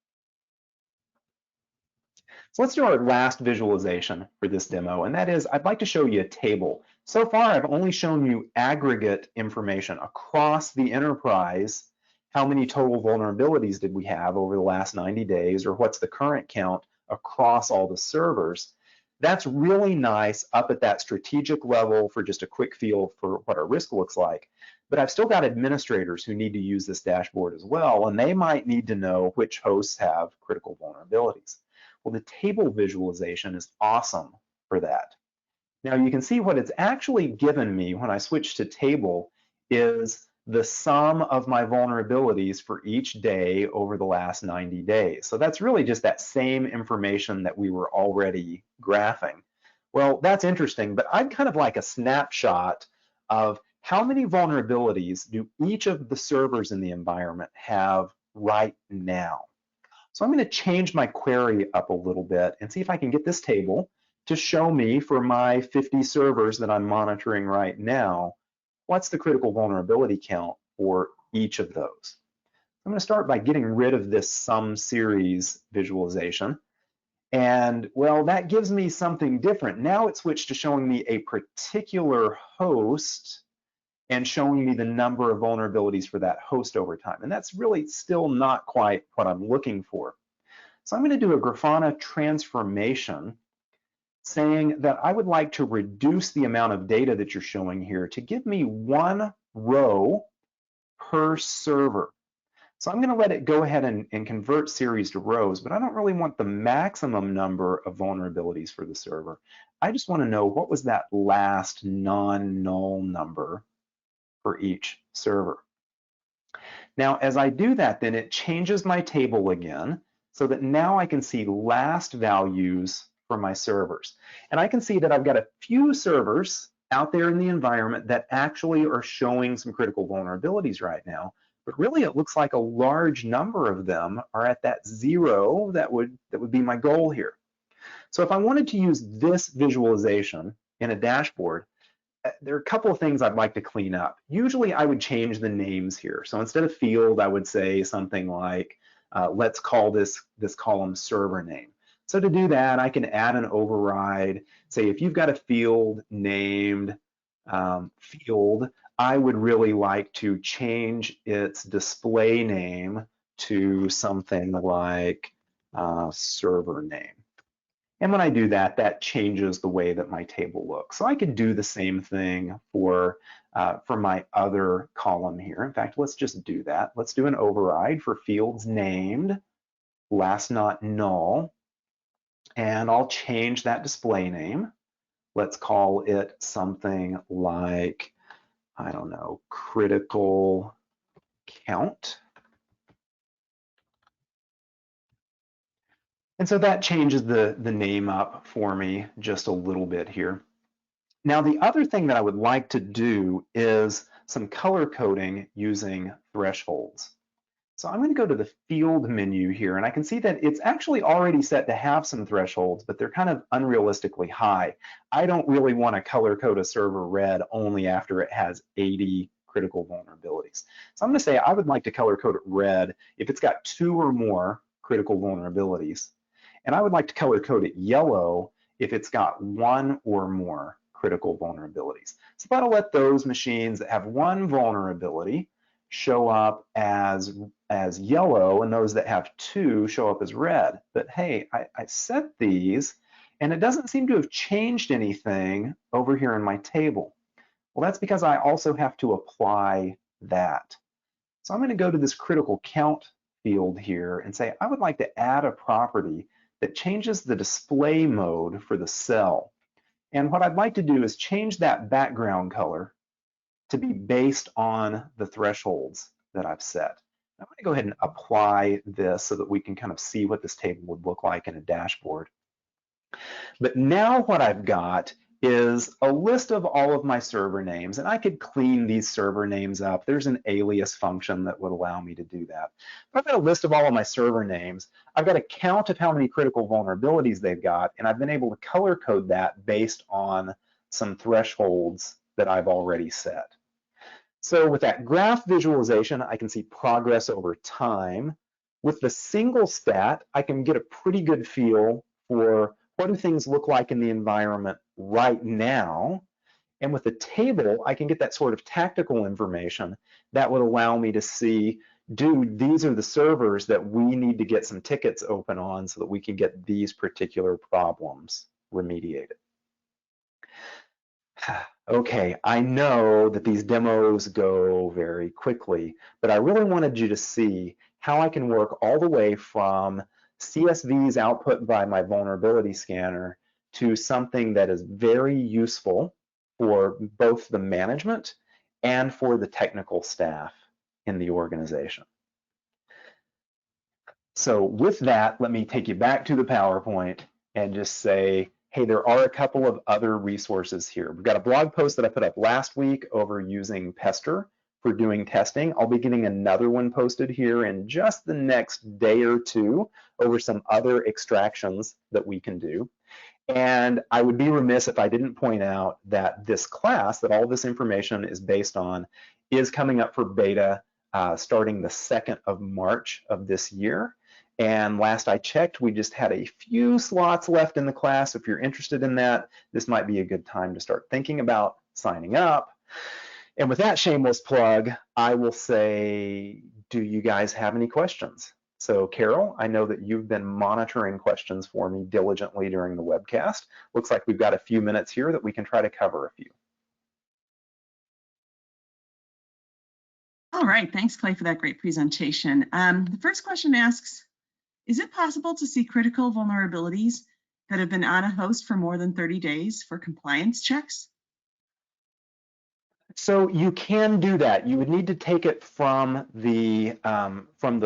So let's do our last visualization for this demo, and that is I'd like to show you a table. So far, I've only shown you aggregate information across the enterprise. How many total vulnerabilities did we have over the last 90 days, or what's the current count across all the servers? That's really nice up at that strategic level for just a quick feel for what our risk looks like. But I've still got administrators who need to use this dashboard as well, and they might need to know which hosts have critical vulnerabilities. Well, the table visualization is awesome for that. Now you can see what it's actually given me when I switch to table is the sum of my vulnerabilities for each day over the last 90 days. So that's really just that same information that we were already graphing. Well, that's interesting, but I'd kind of like a snapshot of how many vulnerabilities do each of the servers in the environment have right now. So I'm going to change my query up a little bit and see if I can get this table to show me for my 50 servers that I'm monitoring right now, what's the critical vulnerability count for each of those. I'm going to start by getting rid of this sum series visualization. And well, that gives me something different. Now it's switched to showing me a particular host and showing me the number of vulnerabilities for that host over time. And that's really still not quite what I'm looking for. So I'm going to do a Grafana transformation saying that I would like to reduce the amount of data that you're showing here to give me one row per server. So I'm going to let it go ahead and convert series to rows, but I don't really want the maximum number of vulnerabilities for the server. I just want to know what was that last non-null number for each server. Now, as I do that, then it changes my table again so that now I can see last values for my servers. And I can see that I've got a few servers out there in the environment that actually are showing some critical vulnerabilities right now. But really, it looks like a large number of them are at that 0 that would be my goal here. So if I wanted to use this visualization in a dashboard, there are a couple of things I'd like to clean up. Usually I would change the names here. So instead of field, I would say something like, let's call this column server name. So to do that, I can add an override. Say if you've got a field named field, I would really like to change its display name to something like server name. And when I do that, that changes the way that my table looks. So I could do the same thing for my other column here. In fact, let's just do that. Let's do an override for fields named, last not null, and I'll change that display name. Let's call it something like, I don't know, critical count. And so that changes the name up for me just a little bit here. Now, the other thing that I would like to do is some color coding using thresholds. So I'm going to go to the field menu here, and I can see that it's actually already set to have some thresholds, but they're kind of unrealistically high. I don't really want to color code a server red only after it has 80 critical vulnerabilities. So I'm going to say I would like to color code it red if it's got 2 or more critical vulnerabilities. And I would like to color code it yellow if it's got 1 or more critical vulnerabilities. So that'll let those machines that have 1 vulnerability show up as yellow, and those that have 2 show up as red. But hey, I set these, and it doesn't seem to have changed anything over here in my table. Well, that's because I also have to apply that. So I'm going to go to this critical count field here and say I would like to add a property that changes the display mode for the cell. And what I'd like to do is change that background color to be based on the thresholds that I've set. I'm going to go ahead and apply this so that we can kind of see what this table would look like in a dashboard. But now what I've got is a list of all of my server names, and I could clean these server names up. There's an alias function that would allow me to do that. But I've got a list of all of my server names. I've got a count of how many critical vulnerabilities they've got, and I've been able to color code that based on some thresholds that I've already set. So with that graph visualization, I can see progress over time. With the single stat, I can get a pretty good feel for what do things look like in the environment right now. And with the table, I can get that sort of tactical information that would allow me to see, dude, these are the servers that we need to get some tickets open on so that we can get these particular problems remediated. Okay, I know that these demos go very quickly, but I really wanted you to see how I can work all the way from CSVs output by my vulnerability scanner to something that is very useful for both the management and for the technical staff in the organization. So with that, let me take you back to the PowerPoint and just say, hey, there are a couple of other resources here. We've got a blog post that I put up last week over using Pester for doing testing. I'll be getting another one posted here in just the next day or two over some other extractions that we can do. And I would be remiss if I didn't point out that this class that all this information is based on is coming up for beta starting the 2nd of March of this year. And last I checked, we just had a few slots left in the class. If you're interested in that, this might be a good time to start thinking about signing up. And with that shameless plug, I will say, do you guys have any questions? So Carol, I know that you've been monitoring questions for me diligently during the webcast. Looks like we've got a few minutes here that we can try to cover a few.
All right, thanks, Clay, for that great presentation. The first question asks, is it possible to see critical vulnerabilities that have been on a host for more than 30 days for compliance checks?
So you can do that. You would need to take it from the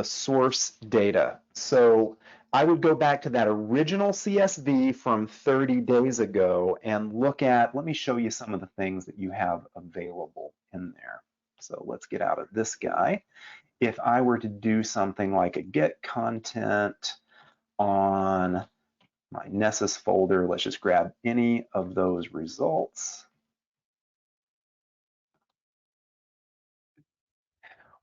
source data. So I would go back to that original CSV from 30 days ago and look at, let me show you some of the things that you have available in there. So let's get out of this guy. If I were to do something like a get content on my Nessus folder, let's just grab any of those results.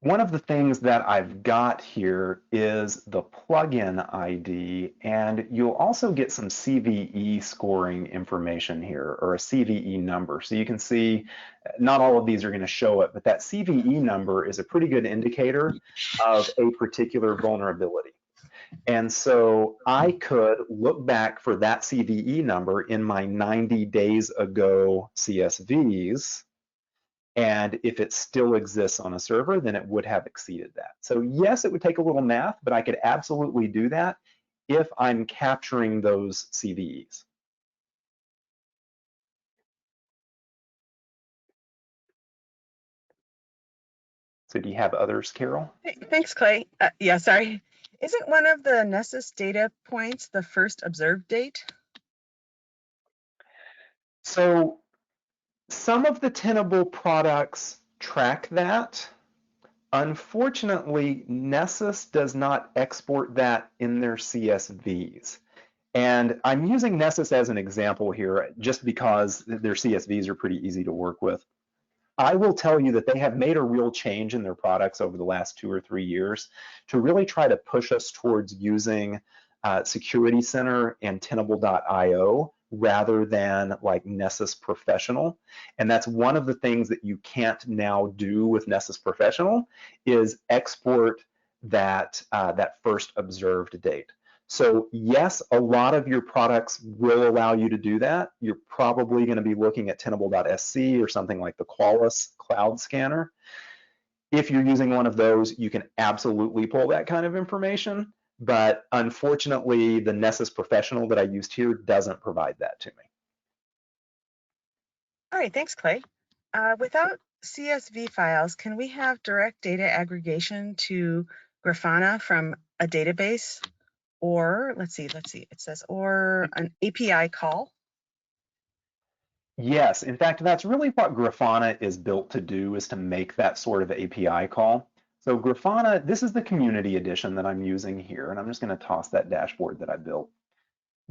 One of the things that I've got here is the plugin ID, and you'll also get some CVE scoring information here, or a CVE number. So you can see not all of these are going to show it, but that CVE number is a pretty good indicator of a particular vulnerability. And so I could look back for that CVE number in my 90 days ago CSVs, and if it still exists on a server, then it would have exceeded that. So yes, it would take a little math, but I could absolutely do that if I'm capturing those CVEs. So do you have others, Carol?
Thanks, Clay. Yeah, sorry. Isn't one of the Nessus data points the first observed date?
So some of the Tenable products track that. Unfortunately, Nessus does not export that in their CSVs. And I'm using Nessus as an example here just because their CSVs are pretty easy to work with. I will tell you that they have made a real change in their products over the last 2 or 3 years to really try to push us towards using Security Center and Tenable.io rather than like Nessus Professional. And that's one of the things that you can't now do with Nessus Professional is export that, that first observed date. So yes, a lot of your products will allow you to do that. You're probably going to be looking at Tenable.sc or something like the Qualys Cloud Scanner. If you're using one of those, you can absolutely pull that kind of information. But unfortunately, the Nessus Professional that I used here doesn't provide that to me.
All right, thanks, Clay. Without CSV files, can we have direct data aggregation to Grafana from a database? Or let's see, it says, or an API call?
Yes, in fact, that's really what Grafana is built to do, is to make that sort of API call. So Grafana, this is the community edition that I'm using here, and I'm just going to toss that dashboard that I built.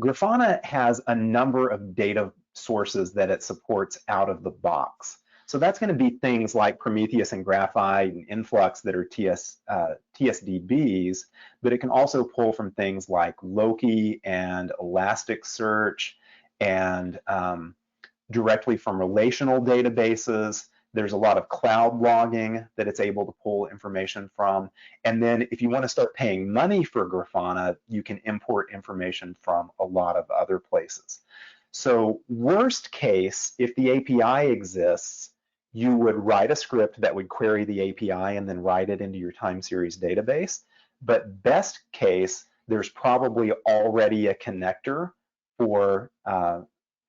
Grafana has a number of data sources that it supports out of the box. So that's going to be things like Prometheus and Graphite and Influx that are TSDBs, but it can also pull from things like Loki and Elasticsearch and directly from relational databases. There's a lot of cloud logging that it's able to pull information from. And then if you want to start paying money for Grafana, you can import information from a lot of other places. So worst case, if the API exists, you would write a script that would query the API and then write it into your time series database. But best case, there's probably already a connector for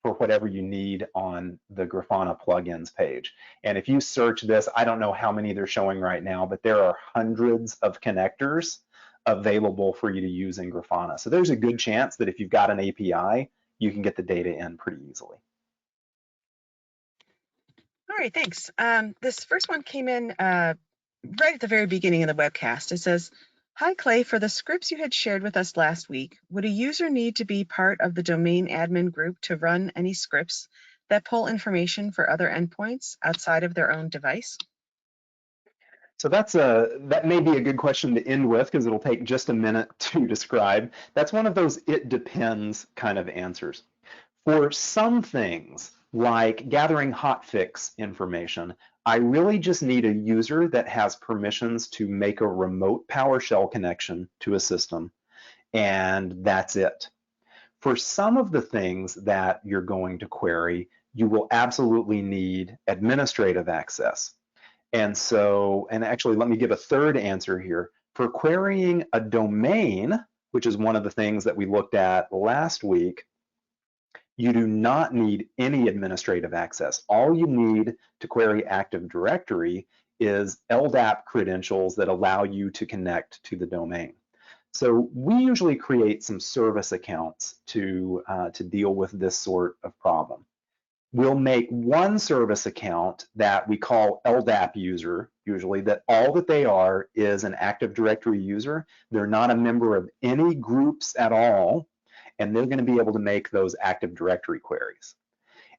whatever you need on the Grafana plugins page. And if you search this, I don't know how many they're showing right now, but there are hundreds of connectors available for you to use in Grafana. So there's a good chance that if you've got an API, you can get the data in pretty easily.
All right, thanks. This first one came in right at the very beginning of the webcast. It says, "Hi Clay, for the scripts you had shared with us last week, would a user need to be part of the domain admin group to run any scripts that pull information for other endpoints outside of their own device?"
So that may be a good question to end with because it'll take just a minute to describe. That's one of those "it depends" kind of answers. For some things, like gathering hotfix information, I really just need a user that has permissions to make a remote PowerShell connection to a system, and that's it. For some of the things that you're going to query, you will absolutely need administrative access. And actually, let me give a third answer here. For querying a domain, which is one of the things that we looked at last week, you do not need any administrative access. All you need to query Active Directory is LDAP credentials that allow you to connect to the domain. So we usually create some service accounts to deal with this sort of problem. We'll make one service account that we call LDAP user, usually, that all that they are is an Active Directory user. They're not a member of any groups at all, and they're going to be able to make those Active Directory queries.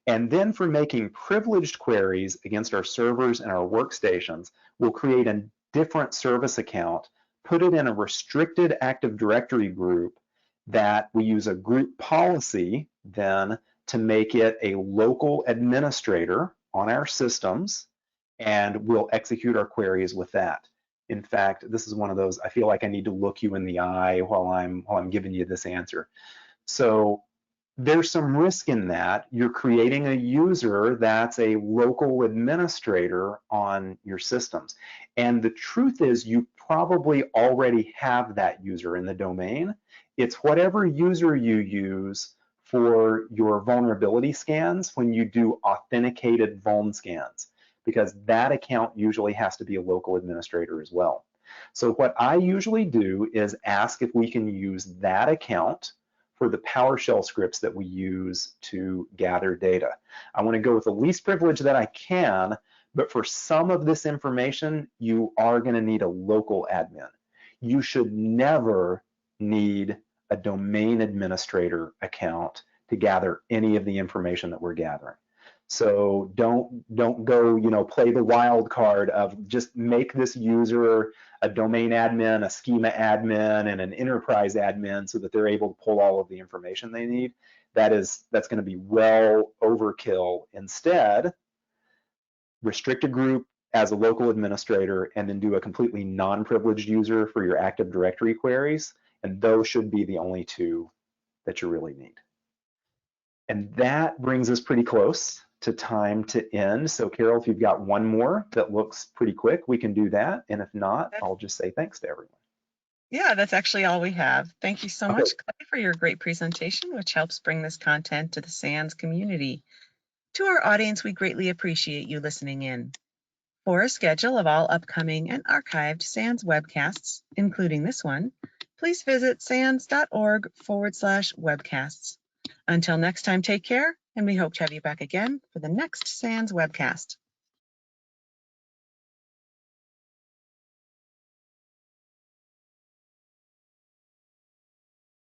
And then for making privileged queries against our servers and our workstations, we'll create a different service account, put it in a restricted Active Directory group that we use a group policy then to make it a local administrator on our systems, and we'll execute our queries with that. In fact, this is one of those, I feel like I need to look you in the eye while I'm giving you this answer. So there's some risk in that. You're creating a user that's a local administrator on your systems. And the truth is you probably already have that user in the domain. It's whatever user you use for your vulnerability scans when you do authenticated vuln scans, because that account usually has to be a local administrator as well. So what I usually do is ask if we can use that account for the PowerShell scripts that we use to gather data. I want to go with the least privilege that I can, but for some of this information, you are going to need a local admin. You should never need a domain administrator account to gather any of the information that we're gathering. So don't go, play the wild card of just make this user a domain admin, a schema admin, and an enterprise admin so that they're able to pull all of the information they need. That's going to be well overkill. Instead, restrict a group as a local administrator and then do a completely non-privileged user for your Active Directory queries, and those should be the only two that you really need. And that brings us pretty close to time to end. So Carol, if you've got one more that looks pretty quick, we can do that. And if not, I'll just say thanks to everyone.
Yeah, that's actually all we have. Thank you so much, Clay, for your great presentation, which helps bring this content to the SANS community. To our audience, we greatly appreciate you listening in. For a schedule of all upcoming and archived SANS webcasts, including this one, please visit sans.org/webcasts. Until next time, take care, and we hope to have you back again for the next SANS webcast.